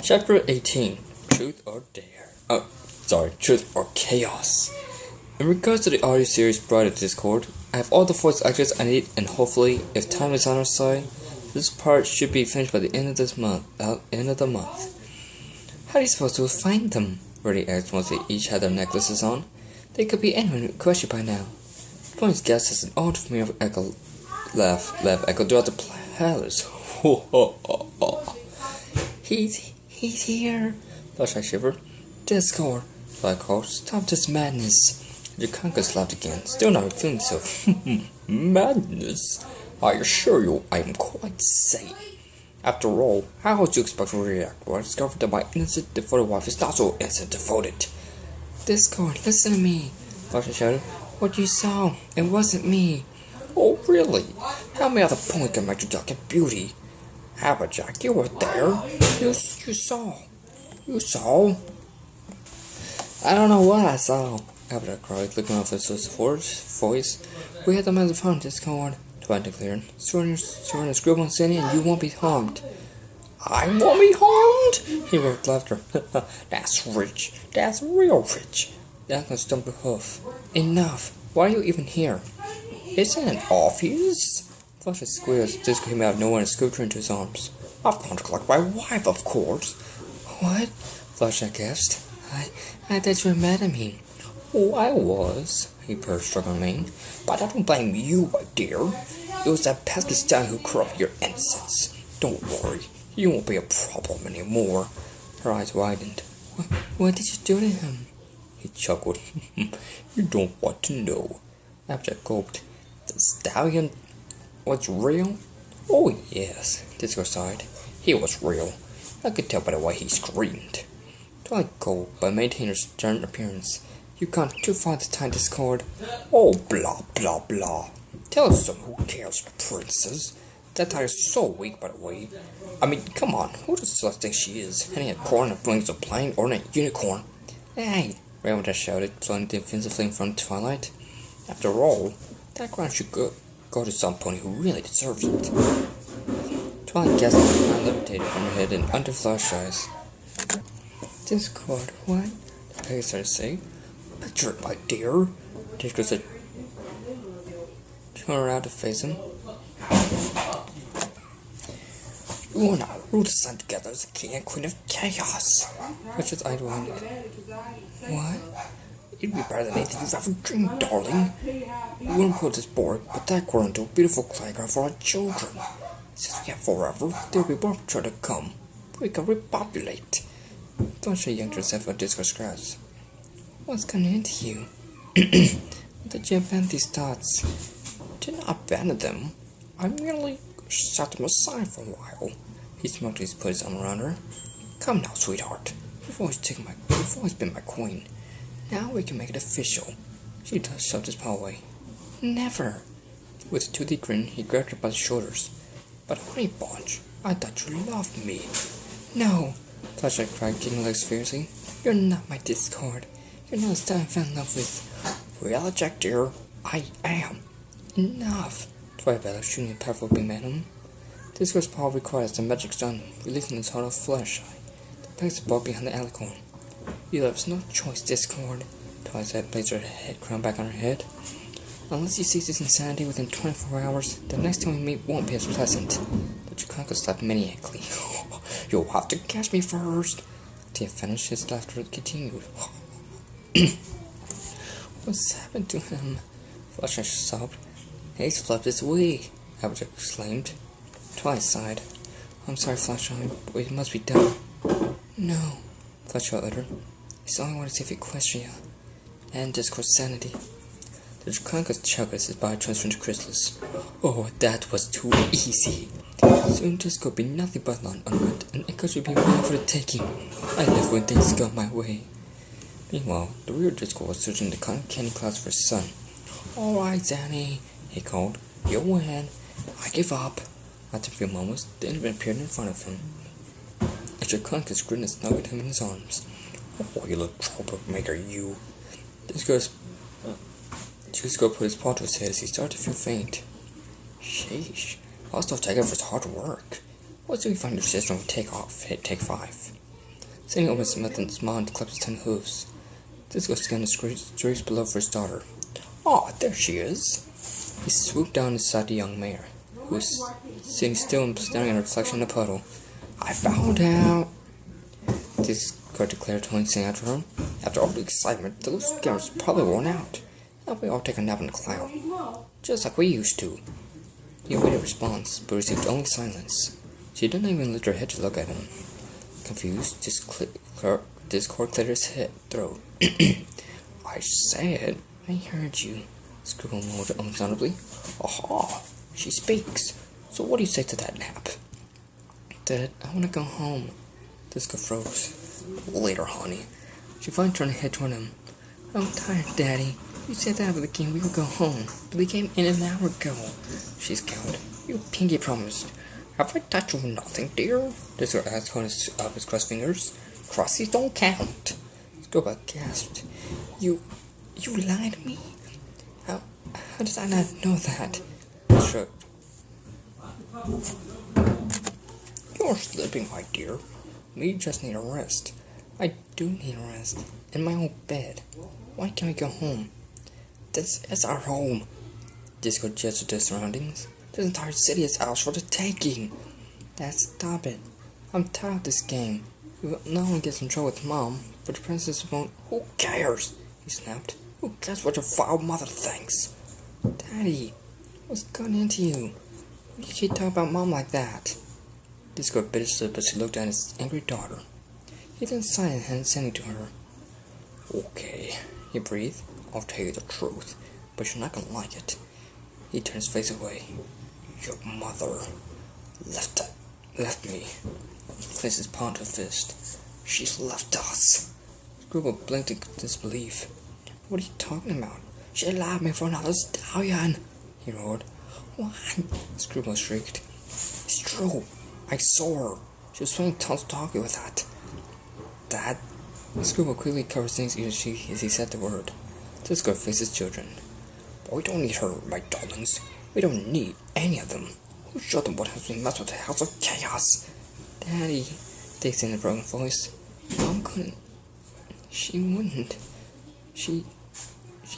Chapter 18, Truth or Dare. Truth or Chaos. In regards to the audio series brought to Discord, I have all the voice actors I need, and hopefully, if time is on our side, this part should be finished by the end of the month. How are you supposed to find them? Reddy asked once they each had their necklaces on. They could be anyone who questioned by now. Tony's guest has an odd familiar laugh echoed throughout the palace. Ho ho ho ho. He's here. Flashlight shivered. Discord, Fly called. Stop this madness. Jakanka laughed again, still not feeling so. Madness? I assure you I am quite sane. After all, how would you expect to react when I discovered that my innocent devoted wife is not so innocent devoted? Discord, listen to me, Flashlight shouted. What you saw, it wasn't me. Oh, really? How many other points can make you dark in beauty? Applejack, you were there. You saw. You saw? I don't know what I saw, Applejack cried, looking off his voice. We had them on the phone, Discord, Twilight declared. Surrender a scribble on Sandy and you won't be harmed. I won't be harmed? He roared laughter. That's rich. That's real rich. Duncan stumped a hoof. Enough. Why are you even here? Isn't it obvious? Flashlight squealed as Disco came out of nowhere and scooped her into his arms. I've come to collect my wife, of course. What? Flashlight gasped. I thought you were mad at me. Oh, I was, he purred, struggling mane. But I don't blame you, my dear. It was that pesky stag who corrupted your innocence. Don't worry, you won't be a problem anymore. Her eyes widened. What did you do to him? He chuckled. You don't want to know. Applejack gulped. The stallion was real? Oh yes, Disco sighed. He was real. I could tell by the way he screamed. Twilight gulped, but maintained her stern appearance. You gone too far this time, Discord. Oh, blah, blah, blah. Tell us some who cares, princess. That tie is so weak, by the way. I mean, come on, who does Celeste think she is? Heading a corn and flings a plane or a unicorn? Hey, Raymond shouted, floating defensively in front of Twilight. After all, that crown should go to some pony who really deserves it. Twilight gasped and levitated from her head and under Flashlight. Discord, what? The pig started to say. Picture it, my dear. Disco said. Turn around to face him. You and I rule the sun together as the king and queen of chaos. Flashlight's eye widened. What? It'd be better than anything you've ever dreamed, darling. We wouldn't put this board, but that grow into a beautiful playground for our children. Since we have forever, there'll be more trying to come. We can repopulate. Flashlight yanked herself out of Disco's grasp. What's coming into you? Did you abandon these thoughts? Did not abandon them. I merely set them aside for a while. He smoked as he put his arm around her. Come now, sweetheart. You've always been my queen. Now we can make it official. She shoved his paw away. Never. With a toothy grin, he grabbed her by the shoulders. But honey bunch, I thought you loved me. No, Flashlight cried, kicking legs fiercely. You're not my Discord. You're not the style I fell in love with. Well, Jack dear, I am. Enough. Twilight bellowed, shooting a powerful beam at him. Discord's power requires the magic stone, releasing his heart of Flashlight. The pegs the ball behind the alicorn. You have no choice, Discord. Twilight said, placed her head crown back on her head. Unless you cease this insanity within 24 hours, the next time we meet won't be as pleasant. But Jakanka slapped maniacally. You'll have to catch me first. Till he finished, his laughter continued. What's happened to him? Flashlight sobbed. He's flipped his wig, Applejack exclaimed. Twilight sighed. I'm sorry, Flashlight, but it must be done. No, Flashlight uttered. It's only want to see if he question you. And Discord's sanity. The Jakanka chuckled as his body transformed into chrysalis. Oh, that was too easy. Soon Disco would be nothing but an unmet, and Echoes would be mine for the taking. I live when things go my way. Meanwhile, the real Disco was searching the cotton candy clouds for his son. Alright, Zanny, he called. You win. I give up. After a few moments, the infant appeared in front of him. And Jakanka's grin and snuggled him in his arms. Oh, you little troublemaker, you. Disco put his paw to his head as he started to feel faint. Sheesh, I'll still take it for his hard work. What do we find your sister when we take off? Hit take 5. Sandy opens his mouth and smiles and claps his 10 hooves. Disco scanned the streets below for his daughter. Ah, there she is. He swooped down inside the young mare, who was sitting still and staring at her reflection in the puddle. I found out, Disco declared, towing Sandy after him. After all the excitement, the little scammer's probably worn out. Now we all take a nap in the cloud, just like we used to. He awaited a response, but received only silence. She didn't even lift her head to look at him. Confused, Discord cleared his throat. I said, I heard you, Scribble moaned unsoundably. Aha, she speaks. So what do you say to that nap? Dad, I want to go home. Disco froze. Later, honey. She finally turned her head toward him. I'm tired, Daddy. You said that at the beginning we would go home, but we came in an hour ago. She scowled. You pinky promised. Have I touched you nothing, dear? Disco asked, holding up his crossed fingers. Crossies don't count. Scoba gasped. You lied to me? How did I not know that? He shrugged. You're sleeping, my dear. We just need a rest. I do need a rest. In my own bed. Why can't we go home? This is our home. Disco gestured to the surroundings. This entire city is ours for the taking. Dad, stop it. I'm tired of this game. No one gets in trouble with Mom, but the princess won't. Who cares? He snapped. Who cares what your foul mother thinks? Daddy, what's gotten into you? Why do you keep talking about Mom like that? Disco bit his lip as he looked at his angry daughter. He then sighed and handed Sandy to her. Okay, he breathed. I'll tell you the truth, but you're not gonna like it. He turned his face away. Your mother left me. He placed his paw to a fist. She's left us. Scribble blinked in disbelief. What are you talking about? She left me for another stallion, he roared. What? Scribble shrieked. It's true. I saw her. She was swinging tons talking with that. Dad? Scribble quickly covered Sandy's ears as he said the word. Disco faced his children. But we don't need her, my darlings. We don't need any of them. Who showed them what has been messed with the House of Chaos? Daddy, they said in a broken voice. Mom couldn't. She wouldn't. She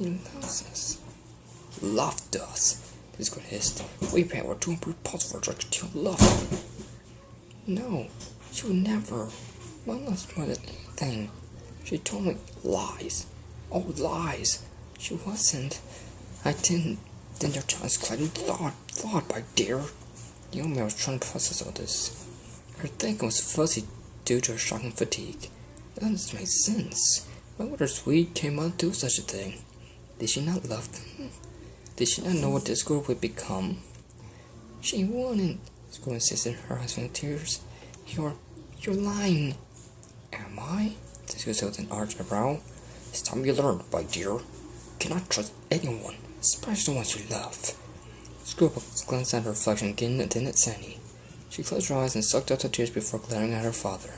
loves us. Loved us, Disco hissed. We were too repulsive for her to love. No, she would never. Mom loves more than anything. She told me lies. Oh, lies. She wasn't. I didn't. Then your child's clouded thought, my dear. The young man was trying to process all this. Her thinking was fuzzy due to her shocking fatigue. That doesn't make sense. Why would her sweet K-Mom do such a thing? Did she not love them? Did she not know what this girl would become? She wouldn't, Squirrel insisted, her eyes full of tears. You're lying. Am I? Disco said with an arched eyebrow. It's time you learned, my dear. You cannot trust anyone, especially the ones you love. Scribble glanced at her reflection again and then at Sandy. She closed her eyes and sucked up the tears before glaring at her father.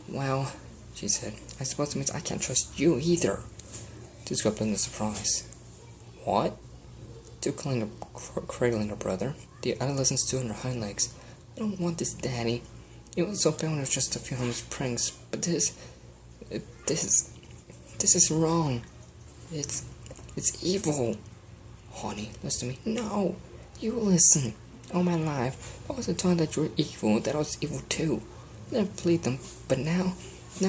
Well, she said, I suppose it means I can't trust you either. Disco blinked in surprise. What? Still cradling her brother, the adolescent stood on her hind legs. I don't want this, Daddy. It was so bad when it was just a few harmless pranks, but this is wrong. It's evil. Honey, listen to me. No, you listen. All my life, I wasn't taught that you were evil, that I was evil too. Never believed them, but now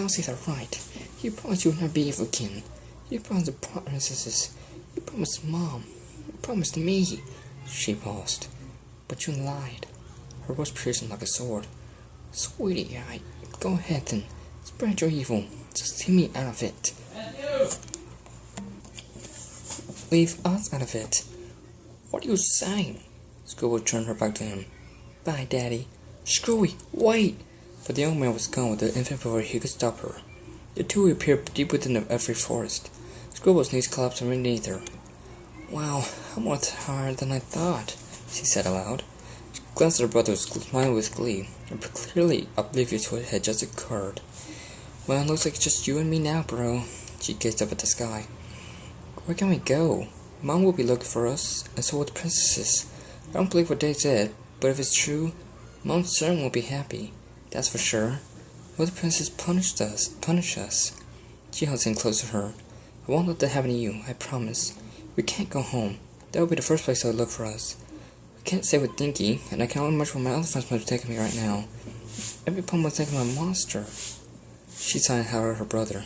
see they're right. You promised you would not be evil again. You promised the princesses. You promised Mom. You promised me. She paused. But you lied. Her voice piercing like a sword. Sweetie, go ahead then. Spread your evil. Just leave me out of it. Leave us out of it. What are you saying? Screwy turned her back to him. Bye, Daddy. Screwy, wait! But the young man was gone with the infant before he could stop her. The two appeared deep within the every forest. Scribble's knees collapsed underneath her. Wow, I'm more tired than I thought, she said aloud. She glanced at her brother, smiling with glee, and clearly oblivious to what had just occurred. Well, it looks like it's just you and me now, bro. She gazed up at the sky. Where can we go? Mom will be looking for us, and so will the princesses. I don't believe what they said, but if it's true, Mom certainly will be happy. That's for sure. Will the princess punish us? She held him close to her. I won't let that happen to you, I promise. We can't go home. That would be the first place I would look for us. I can't stay with Dinky, and I can only imagine where my other friends might be taking me right now. Every poem was thinking of a monster. She sighed and held out her brother.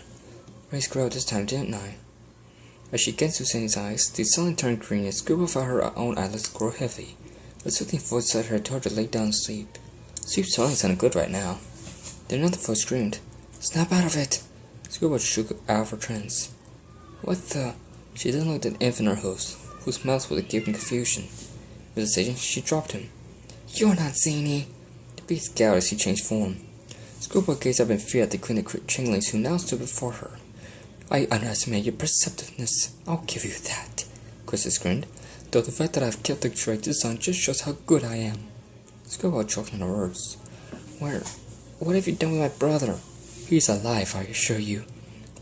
I screwed up this time, didn't I? As she gazed into Sandy's eyes, they suddenly turned green and Scribble felt her own eyelids grow heavy. A soothing voice said her told her to lay down and sleep. Sleep certainly sounded good right now. Then another voice screamed, "Snap out of it!" Scribble shook out of her trance. What the? She then looked at the infant in her host, whose mouth was gaping confusion. With a decision, she dropped him. "You're not zany!" The beast scowled as he changed form. Scribble gazed up in fear at the queen of changelings who now stood before her. I underestimate your perceptiveness. I'll give you that. Chrysis grinned, though the fact that I've killed the Drake design just shows how good I am. Scribble choked on her words. What have you done with my brother? He's alive, I assure you.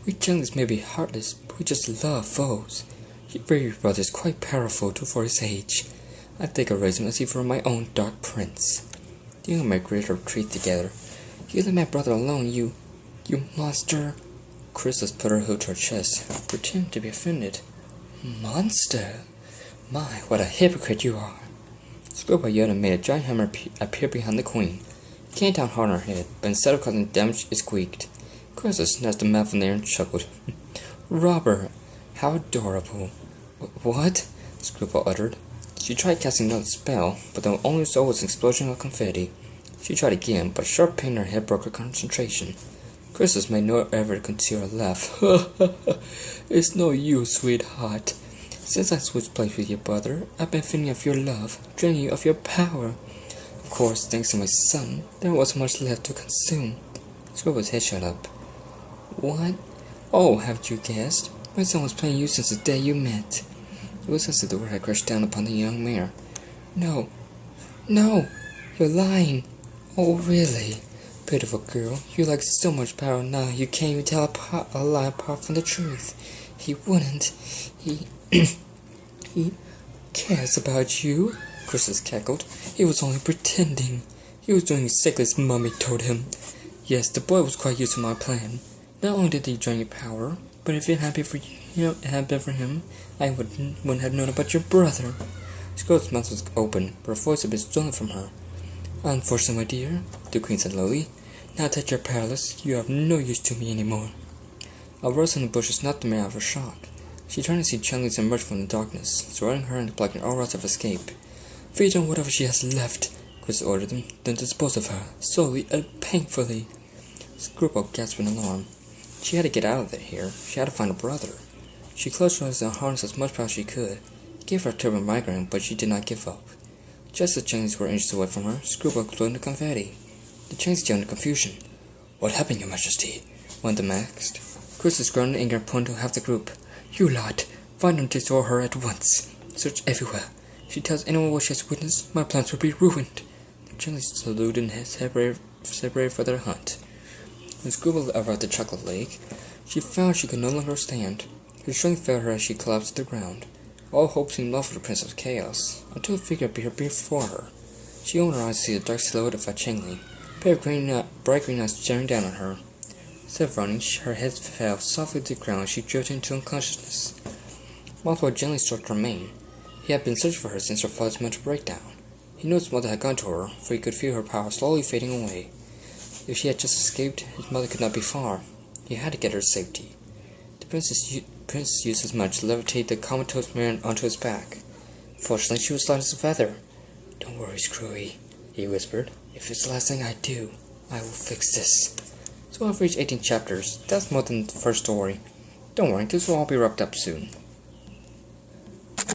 We changelings may be heartless, but we just love foes. Your baby brother is quite powerful for his age. I think I'll raise him as if he were my own dark prince. The young men gritted her teeth together. You let my brother alone, you monster. Chrysis put her hood to her chest, pretending to be offended. Monster? My, what a hypocrite you are. Scribble yelled and made a giant hammer appear behind the queen. It came down hard on her head, but instead of causing damage, it squeaked. Chrysis snatched the map from there and chuckled. Robber, how adorable. What? Scribble uttered. She tried casting another spell, but the only result was an explosion of confetti. She tried again, but a sharp pain in her head broke her concentration. Chrysis made no effort to conceal her laugh. It's no use, sweetheart. Since I switched places with your brother, I've been feeding off your love, draining you of your power. Of course, thanks to my son, there wasn't much left to consume. Scribble's head shut up. What? Oh, haven't you guessed? My son was playing you since the day you met. It was as if the word had crashed down upon the young mare. No, you're lying. Oh, really? Pitiful girl, you like so much power now you can't even tell a lie apart from the truth. He wouldn't. He cares about you, Chrysis cackled. He was only pretending. He was doing exactly as Mummy told him. Yes, the boy was quite used to my plan. Not only did he drain your power, but if it had been for him, I wouldn't have known about your brother. Scribble's mouth was open, but her voice had been stolen from her. Unfortunately, my dear, the queen said lowly, now that you're powerless, you have no use to me anymore. A rose in the bushes knocked the mare out of her shock. She turned to see changelings emerge from the darkness, surrounding her and blocking all routes of escape. Feed on whatever she has left, Chrysis ordered them, then dispose of her, slowly and painfully. Scribble gasped in alarm. She had to get out of here. She had to find a brother. She closed her eyes and harnessed as much power as she could. It gave her a terrible migraine, but she did not give up. Just as the changelings were inches away from her, Scribble exploded into confetti. The changelings yelled in confusion. What happened, your majesty? One of them asked. Chrysis groaned in anger and pointed to half the group. You lot, find and destroy her at once. Search everywhere. If she tells anyone what she has witnessed, my plans will be ruined. The changelings saluted and separated for their hunt. When Scribble arrived at the chocolate lake, she found she could no longer stand. Her strength failed her as she collapsed to the ground. All hope seemed lost for the Prince of Chaos, until a figure appeared before her. She opened her eyes to see the dark silhouette of a changeling, a pair of bright green eyes staring down on her. Instead of running, her head fell softly to the ground as she drifted into unconsciousness. Mothra gently stroked her mane. He had been searching for her since her father's mental breakdown. He knew his mother had gone to her, for he could feel her power slowly fading away. If she had just escaped, his mother could not be far. He had to get her to safety. The prince used his might to levitate the comatose mare onto his back. Fortunately, she was light as a feather. Don't worry, Screwy, he whispered. If it's the last thing I do, I will fix this. So I've reached 18 chapters. That's more than the first story. Don't worry, this will all be wrapped up soon.